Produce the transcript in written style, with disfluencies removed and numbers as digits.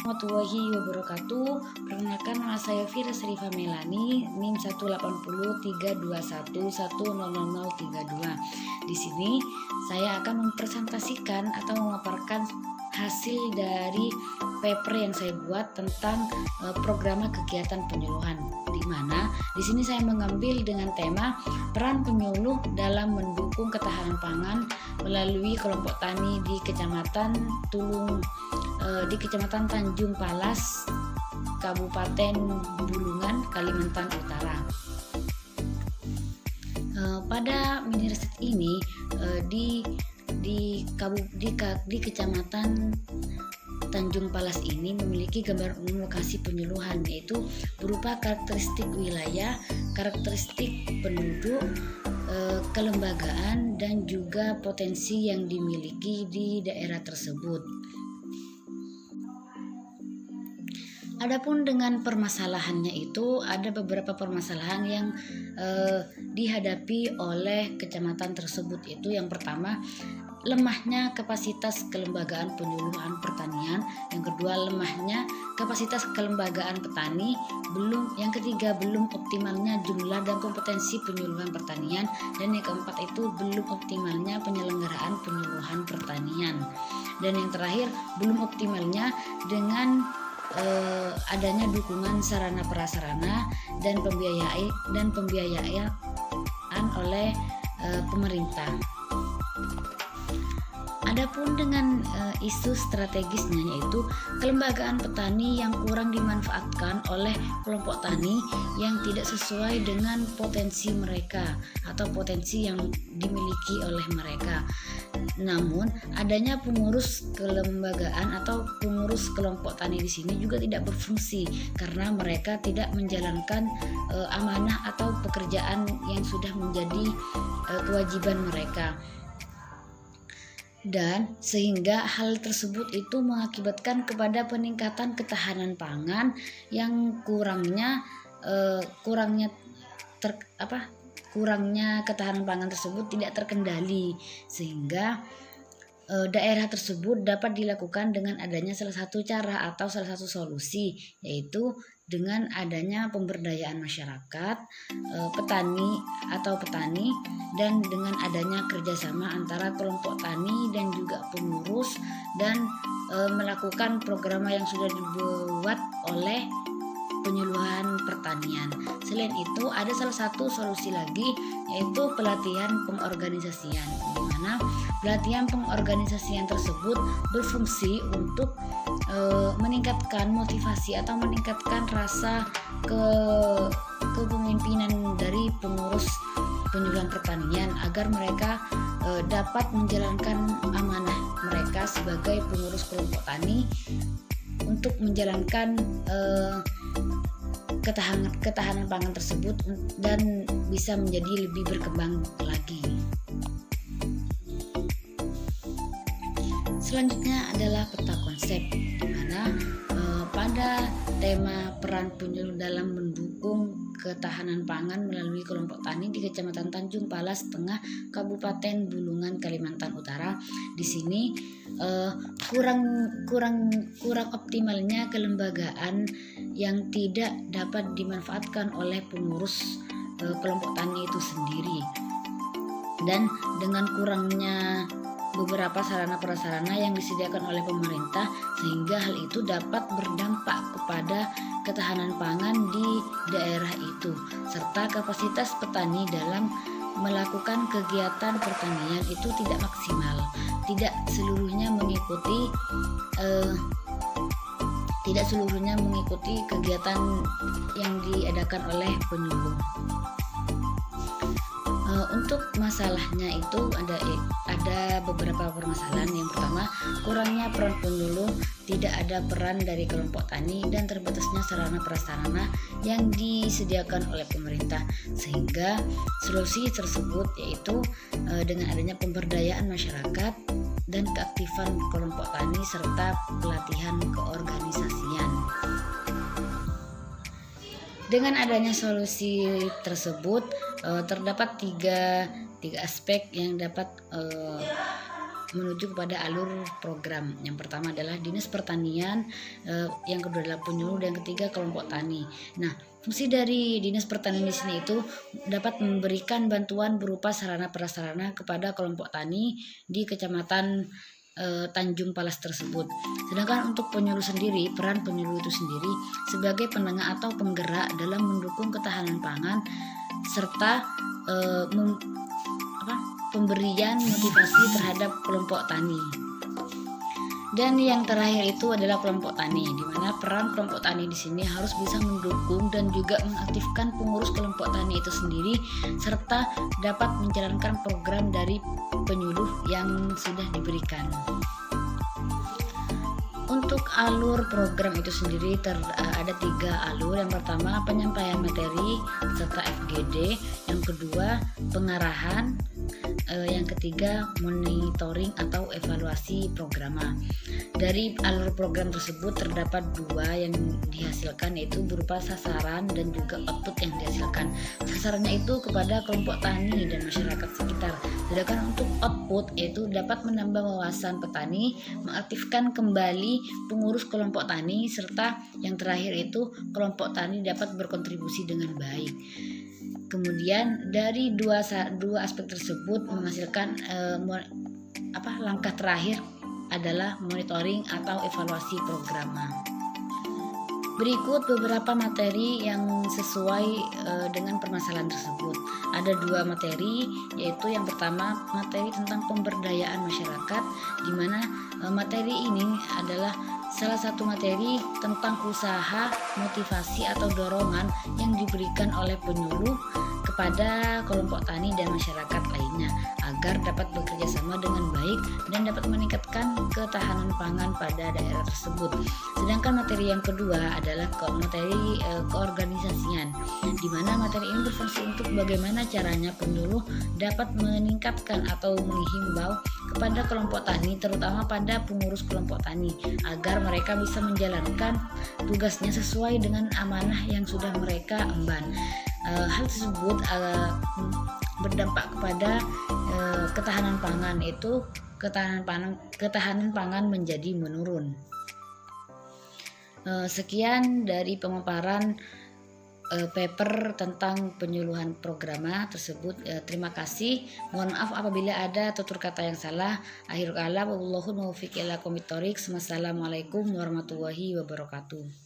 Warahmatullahi wabarakatuh. Perkenalkan, nama saya Fira Serifa Melani, NIM 1803211000032. Di sini saya akan mempresentasikan atau memaparkan hasil dari paper yang saya buat tentang program kegiatan penyuluhan, di mana di sini saya mengambil dengan tema peran penyuluh dalam mendukung ketahanan pangan melalui kelompok tani di Kecamatan Tanjung Palas, Kabupaten Bulungan, Kalimantan Utara. Pada mini riset ini di Kecamatan Tanjung Palas ini memiliki gambar umum lokasi penyuluhan, yaitu berupa karakteristik wilayah, karakteristik penduduk, kelembagaan, dan juga potensi yang dimiliki di daerah tersebut. Adapun dengan permasalahannya itu ada beberapa permasalahan yang dihadapi oleh kecamatan tersebut, yaitu yang pertama, lemahnya kapasitas kelembagaan penyuluhan pertanian, yang kedua, lemahnya kapasitas kelembagaan petani, yang ketiga, belum optimalnya jumlah dan kompetensi penyuluhan pertanian, dan yang keempat itu belum optimalnya penyelenggaraan penyuluhan pertanian, dan yang terakhir, belum optimalnya dengan adanya dukungan sarana prasarana dan pembiayaan oleh pemerintah. Adapun dengan isu strategisnya, yaitu kelembagaan petani yang kurang dimanfaatkan oleh kelompok tani yang tidak sesuai dengan potensi mereka atau potensi yang dimiliki oleh mereka. Namun adanya pengurus kelembagaan atau pengurus kelompok tani di sini juga tidak berfungsi karena mereka tidak menjalankan amanah atau pekerjaan yang sudah menjadi kewajiban mereka. Dan sehingga hal tersebut itu mengakibatkan kepada peningkatan ketahanan pangan yang kurangnya ketahanan pangan tersebut tidak terkendali, sehingga daerah tersebut dapat dilakukan dengan adanya salah satu cara atau salah satu solusi, yaitu dengan adanya pemberdayaan masyarakat, petani, dan dengan adanya kerjasama antara kelompok tani dan juga pengurus, dan melakukan program yang sudah dibuat oleh penyuluhan pertanian. Selain itu, ada salah satu solusi lagi, yaitu pelatihan pengorganisasian, di mana pelatihan pengorganisasian tersebut berfungsi untuk meningkatkan motivasi atau meningkatkan rasa kepemimpinan dari pengurus penyuluhan pertanian agar mereka dapat menjalankan amanah mereka sebagai pengurus kelompok tani untuk menjalankan ketahanan pangan tersebut dan bisa menjadi lebih berkembang lagi. Selanjutnya adalah peta konsep, di mana pada tema peran penyuluh dalam mendukung ketahanan pangan melalui kelompok tani di Kecamatan Tanjung Palas Tengah, Kabupaten Bulungan, Kalimantan Utara. Di sini kurang optimalnya kelembagaan yang tidak dapat dimanfaatkan oleh pengurus kelompok tani itu sendiri, dan dengan kurangnya beberapa sarana prasarana yang disediakan oleh pemerintah, sehingga hal itu dapat berdampak kepada ketahanan pangan di daerah itu, serta kapasitas petani dalam melakukan kegiatan pertanian itu tidak maksimal, tidak seluruhnya mengikuti kegiatan yang diadakan oleh penyuluh. Untuk masalahnya itu ada beberapa permasalahan. Yang pertama, kurangnya peran penyuluh, tidak ada peran dari kelompok tani, dan terbatasnya sarana prasarana yang disediakan oleh pemerintah, sehingga solusi tersebut yaitu dengan adanya pemberdayaan masyarakat dan keaktifan kelompok tani serta pelatihan keorganisasian. Dengan adanya solusi tersebut terdapat tiga aspek yang dapat menuju kepada alur program. Yang pertama adalah Dinas Pertanian, yang kedua adalah penyuluh, dan yang ketiga kelompok tani. Nah, fungsi dari Dinas Pertanian di sini itu dapat memberikan bantuan berupa sarana prasarana kepada kelompok tani di Kecamatan Tanjung Palas tersebut. Sedangkan untuk penyuluh sendiri, peran penyuluh itu sendiri sebagai penengah atau penggerak dalam mendukung ketahanan pangan serta pemberian motivasi terhadap kelompok tani. Dan yang terakhir itu adalah kelompok tani, di mana peran kelompok tani di sini harus bisa mendukung dan juga mengaktifkan pengurus kelompok tani itu sendiri serta dapat menjalankan program dari penyuluh yang sudah diberikan. Untuk alur program itu sendiri ada 3 alur. Yang pertama penyampaian materi serta FGD, yang kedua pengarahan, yang ketiga monitoring atau evaluasi programa. Dari alur program tersebut terdapat 2 yang dihasilkan, yaitu berupa sasaran dan juga output yang dihasilkan. Sasarannya itu kepada kelompok tani dan masyarakat sekitar. Sedangkan untuk output yaitu dapat menambah wawasan petani, mengaktifkan kembali pengurus kelompok tani, serta yang terakhir itu kelompok tani dapat berkontribusi dengan baik. Kemudian dari dua aspek tersebut menghasilkan langkah terakhir adalah monitoring atau evaluasi program. Berikut beberapa materi yang sesuai dengan permasalahan tersebut. Ada 2 materi, yaitu yang pertama materi tentang pemberdayaan masyarakat, di mana materi ini adalah salah satu materi tentang usaha, motivasi atau dorongan yang diberikan oleh penyuluh kepada kelompok tani dan masyarakat lainnya agar dapat bekerja sama dengan baik dan dapat meningkatkan ketahanan pangan pada daerah tersebut. Sedangkan materi yang kedua adalah materi keorganisasian, di mana materi ini berfungsi untuk bagaimana caranya penyuluh dapat meningkatkan atau menghimbau kepada kelompok tani, terutama pada pengurus kelompok tani, agar mereka bisa menjalankan tugasnya sesuai dengan amanah yang sudah mereka emban. Hal tersebut berdampak kepada ketahanan pangan, itu ketahanan pangan menjadi menurun. Sekian dari pemaparan paper tentang penyuluhan programa tersebut. Terima kasih. Mohon maaf apabila ada tutur kata yang salah. Akhirul kalam, wallahul muwaffiq ila aqwamit thoriq. Wassalamualaikum warahmatullahi wabarakatuh.